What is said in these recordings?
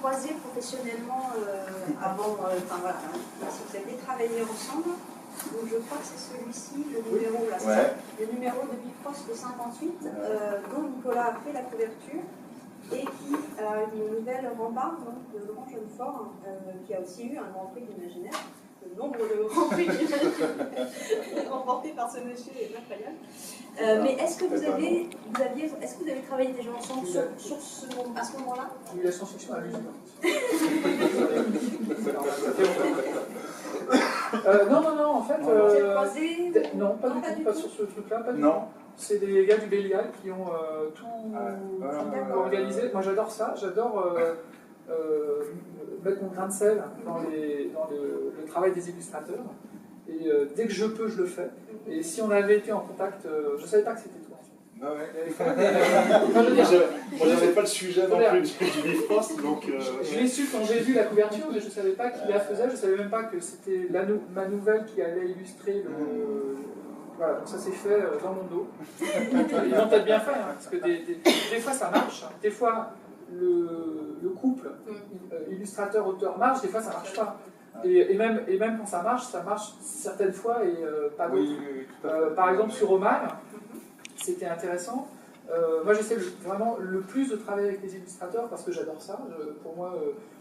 croisé professionnellement avant, enfin voilà, si vous aviez travaillé ensemble. Donc je crois que c'est celui-ci, le numéro, là, le numéro de Bifrost de 58, dont Nicolas a fait la couverture, et qui a une nouvelle rambarde, donc, de Grand Jeune Fort, qui a aussi eu un Grand Prix d'imaginaire. Le nombre de Grands Prix d'imaginaire remportés par ce monsieur est incroyable. Mais est-ce que vous avez travaillé déjà ensemble à ce moment-là? J'ai eu la science-fiction à la musique. Non, en fait. Non, pas du tout, pas sur ce truc-là, pas du tout. C'est des gars du Bélial qui ont tout organisé. Moi j'adore ça, j'adore mettre mon grain de sel dans le travail des illustrateurs. Et dès que je peux, je le fais. Et si on avait été en contact, je ne savais pas que c'était toi. Ah ouais. Moi j'avais pas le sujet non plus du Bifrost, donc... Je l'ai su quand j'ai vu la couverture, mais je ne savais pas qui la faisait, je ne savais même pas que c'était ma nouvelle qui allait illustrer le... Voilà, donc ça s'est fait dans mon dos. Ils ont peut-être bien fait, hein, parce que des fois ça marche, des fois le couple illustrateur-auteur marche, des fois ça marche pas. Et même quand ça marche certaines fois et pas d'autres. Oui, par exemple sur Oman, c'était intéressant. Moi j'essaie vraiment le plus de travailler avec les illustrateurs parce que j'adore ça. Pour moi,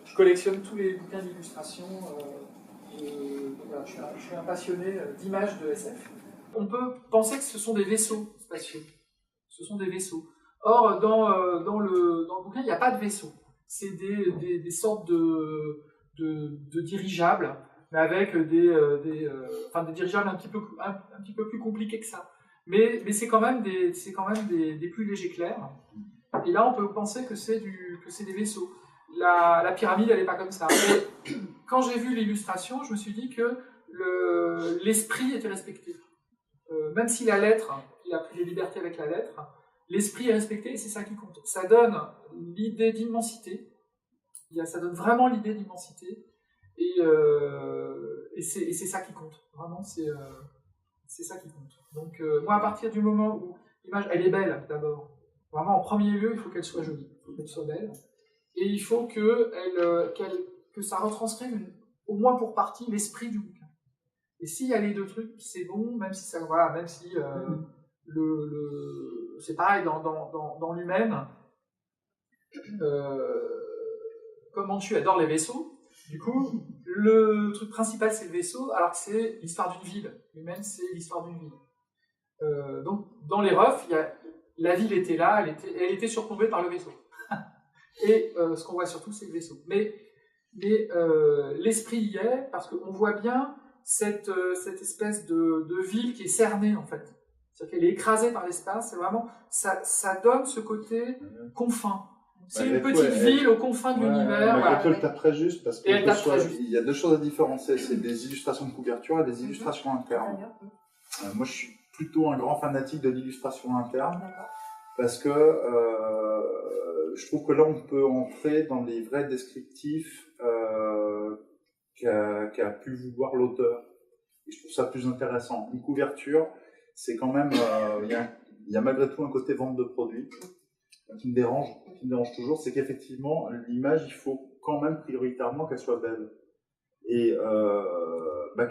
je collectionne tous les bouquins d'illustration. Voilà, je suis un passionné d'images de SF. On peut penser que ce sont des vaisseaux spatiaux. Ce sont des vaisseaux. Or, dans le bouquin, il n'y a pas de vaisseau. C'est des sortes de dirigeables, mais avec des dirigeables un petit peu plus compliqués que ça. Mais c'est quand même des plus légers clairs. Et là, on peut penser que c'est des vaisseaux. La pyramide, elle n'est pas comme ça. Mais quand j'ai vu l'illustration, je me suis dit que l'esprit était respecté. Même si la lettre, il a pris des libertés avec la lettre, l'esprit est respecté et c'est ça qui compte. Ça donne l'idée d'immensité, ça donne vraiment l'idée d'immensité, et c'est ça qui compte. Vraiment, c'est ça qui compte. Donc, moi, à partir du moment où l'image, elle est belle d'abord, vraiment en premier lieu, il faut qu'elle soit jolie, il faut qu'elle soit belle, et il faut que ça retranscrive, au moins pour partie, l'esprit du bouquin. Et s'il y a les deux trucs, c'est bon, même si c'est pareil dans l'humaine. Comme Manchu adore les vaisseaux, du coup, le truc principal c'est le vaisseau, alors que c'est l'histoire d'une ville. L'humaine, c'est l'histoire d'une ville. Donc, dans les refs, la ville était là, elle était surplombée par le vaisseau. Et ce qu'on voit surtout, c'est le vaisseau. Mais l'esprit y est, parce qu'on voit bien cette espèce de ville qui est cernée, en fait. C'est-à-dire qu'elle est écrasée par l'espace, c'est vraiment, ça donne ce côté confin. C'est une petite ville aux confins de l'univers. Malgré tout, elle tape très juste, parce qu'il y a deux choses à différencier, c'est des illustrations de couverture et des illustrations internes. Moi, je suis plutôt un grand fanatique de l'illustration interne, parce que je trouve que là, on peut entrer dans les vrais descriptifs qu'a pu vouloir l'auteur. Et je trouve ça plus intéressant. Une couverture, c'est quand même, il y a malgré tout un côté vente de produits qui me dérange toujours, c'est qu'effectivement, l'image, il faut quand même prioritairement qu'elle soit belle. Et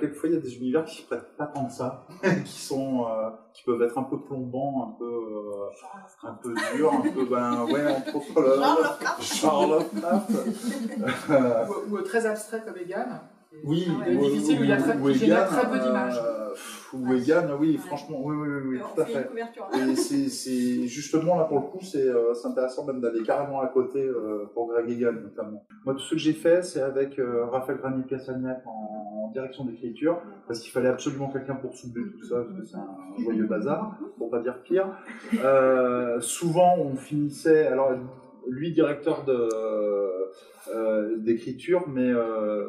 quelquefois, il y a des univers qui ne se prêtent pas tant que ça, qui peuvent être un peu plombants, un peu durs, un peu, entre autres, Charlotte, ou très abstrait comme Egan. Oui, difficile, où il y a très peu d'images. Ou Egan, oui, franchement, oui, tout à fait. Et c'est justement là pour le coup, c'est intéressant même d'aller carrément à côté pour Greg Egan notamment. Moi, tout ce que j'ai fait, c'est avec Raphaël Granier-Cassagnac en direction d'écriture, parce qu'il fallait absolument quelqu'un pour soulever tout ça, parce que c'est un joyeux bazar, pour pas dire pire. Souvent, on finissait, alors lui directeur d'écriture, mais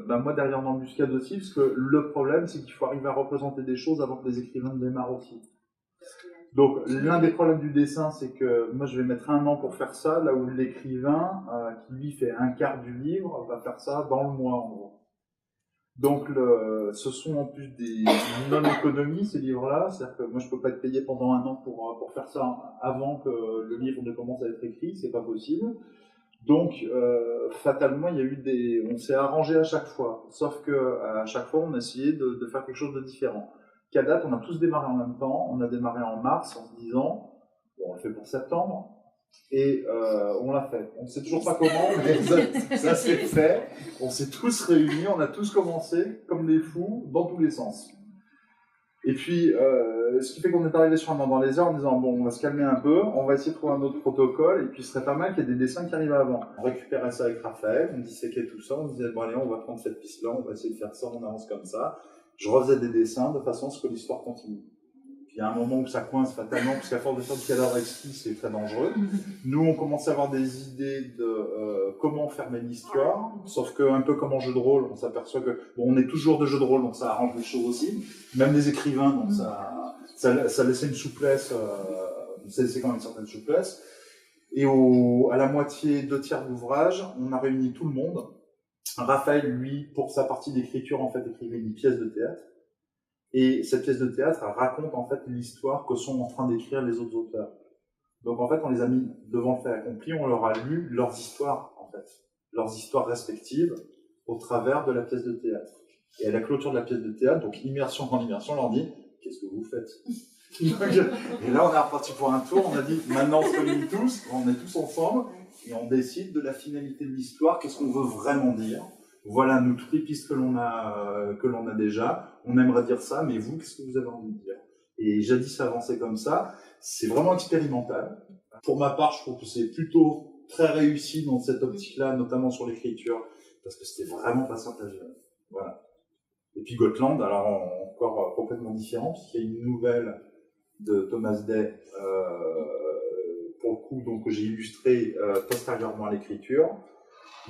moi derrière l'embuscade aussi, parce que le problème c'est qu'il faut arriver à représenter des choses avant que les écrivains démarrent aussi. Donc l'un des problèmes du dessin, c'est que moi je vais mettre 1 an pour faire ça, là où l'écrivain qui lui fait 1/4 du livre va faire ça dans le mois en gros. Donc ce sont en plus des non-économies ces livres-là, c'est-à-dire que moi je peux pas être payé pendant 1 an pour faire ça avant que le livre ne commence à être écrit, c'est pas possible. Donc, fatalement, il y a eu on s'est arrangé à chaque fois. Sauf que à chaque fois, on a essayé de faire quelque chose de différent. Qu'à date, on a tous démarré en même temps. On a démarré en mars en se disant, bon, on le fait pour septembre. Et on l'a fait. On ne sait toujours pas comment, mais ça s'est fait. On s'est tous réunis, on a tous commencé comme des fous, dans tous les sens. Et puis, ce qui fait qu'on est arrivé sur un moment dans les heures en disant, bon, on va se calmer un peu, on va essayer de trouver un autre protocole, et puis ce serait pas mal qu'il y ait des dessins qui arrivent avant. On récupérait ça avec Raphaël, on disséquait tout ça, on disait, bon allez, on va prendre cette piste-là, on va essayer de faire ça, on avance comme ça. Je refaisais des dessins de façon à ce que l'histoire continue. Puis il y a un moment où ça coince fatalement, parce qu'à force de faire du cadavre exquis, c'est très dangereux. Nous, on commençait à avoir des idées de comment fermer l'histoire, sauf qu'un peu comme en jeu de rôle, on s'aperçoit que, bon, on est toujours de jeu de rôle, donc ça arrange les choses aussi, même les écrivains, donc ça laissait une souplesse, ça laissait quand même une certaine souplesse. Et à la moitié, 2/3 d'ouvrage, on a réuni tout le monde. Raphaël, lui, pour sa partie d'écriture, en fait, écrivait une pièce de théâtre. Et cette pièce de théâtre, elle raconte en fait l'histoire que sont en train d'écrire les autres auteurs. Donc en fait, on les a mis devant le fait accompli, on leur a lu leurs histoires, en fait, leurs histoires respectives au travers de la pièce de théâtre. Et à la clôture de la pièce de théâtre, donc immersion en immersion, on leur dit « Qu'est-ce que vous faites ?» Et là, on est reparti pour un tour, on a dit « Maintenant, on se réunit tous, on est tous ensemble, et on décide de la finalité de l'histoire, qu'est-ce qu'on veut vraiment dire. Voilà, nous, toutes les pistes que l'on a déjà, on aimerait dire ça, mais vous, qu'est-ce que vous avez envie de dire? Et jadis, ça avançait comme ça. C'est vraiment expérimental. Pour ma part, je trouve que c'est plutôt très réussi dans cette optique-là, notamment sur l'écriture, parce que c'était vraiment pas simple à gérer. Voilà. Et puis Gotland, alors encore complètement différent, puisqu'il y a une nouvelle de Thomas Day, pour le coup, donc, que j'ai illustré postérieurement à l'écriture.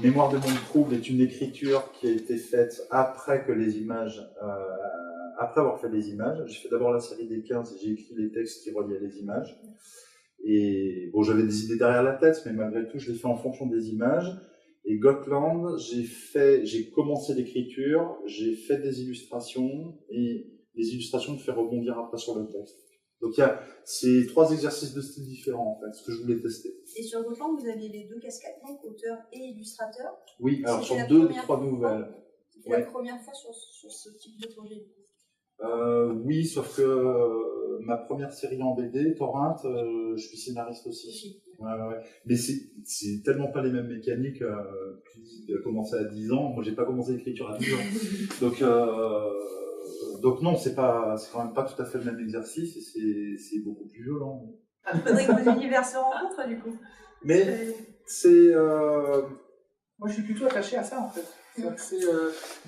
Mémoire de monde trouble est une écriture qui a été faite après que les images, après avoir fait les images. J'ai fait d'abord la série des 15 et j'ai écrit les textes qui reliaient les images. Et bon, j'avais des idées derrière la tête, mais malgré tout, je l'ai fait en fonction des images. Et Gotland, j'ai commencé l'écriture, j'ai fait des illustrations, et les illustrations me fait rebondir après sur le texte. Donc il y a ces 3 exercices de style différents, en fait, ce que je voulais tester. Et sur Gotland, vous aviez les 2 casquettes, donc auteur et illustrateur. Oui, alors sur 2 des 3 nouvelles. C'était la première fois sur ce type de projet. Oui, sauf que ma première série en BD, Torrent, je suis scénariste aussi. Ouais. Mais c'est tellement pas les mêmes mécaniques. Tu as commencé à 10 ans, moi j'ai pas commencé l'écriture à 10 ans. Donc non, c'est quand même pas tout à fait le même exercice et c'est beaucoup plus violent. Il faudrait que vos univers se rencontrent du coup. Mais c'est... Moi je suis plutôt attaché à ça en fait. C'est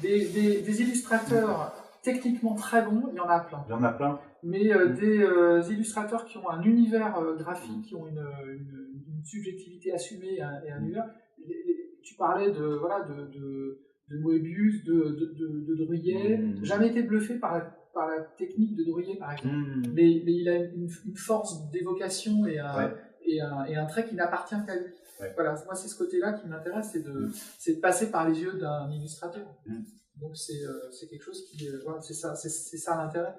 des illustrateurs techniquement très bons, il y en a plein. Il y en a plein. Mais des illustrateurs qui ont un univers graphique, qui ont une subjectivité assumée et un univers. Tu parlais de Moebius, de Druyet. Jamais été bluffé par la technique de Druyet, par exemple. Mais il a une force d'évocation et un trait qui n'appartient qu'à lui. Ouais. Voilà, moi c'est ce côté-là qui m'intéresse, c'est de passer par les yeux d'un illustrateur. Donc c'est quelque chose qui, voilà, c'est ça l'intérêt.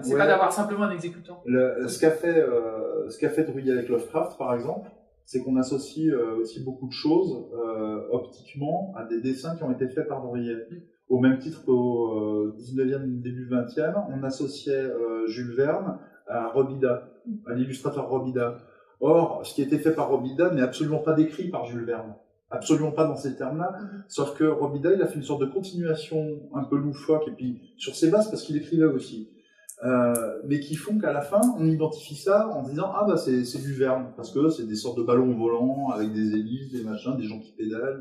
C'est pas d'avoir simplement un exécutant. Ce qu'a fait Druyet avec Lovecraft, par exemple, c'est qu'on associe aussi beaucoup de choses optiquement à des dessins qui ont été faits par Druyet. Au même titre qu'au 19e, début 20e, on associait Jules Verne à Robida, à l'illustrateur Robida. Or, ce qui a été fait par Robida n'est absolument pas décrit par Jules Verne. Absolument pas dans ces termes-là. Sauf que Robida, il a fait une sorte de continuation un peu loufoque, et puis sur ses bases, parce qu'il écrivait aussi. Mais qui font qu'à la fin, on identifie ça en disant « Ah bah c'est du Verne », parce que c'est des sortes de ballons volants avec des hélices, des machins, des gens qui pédalent,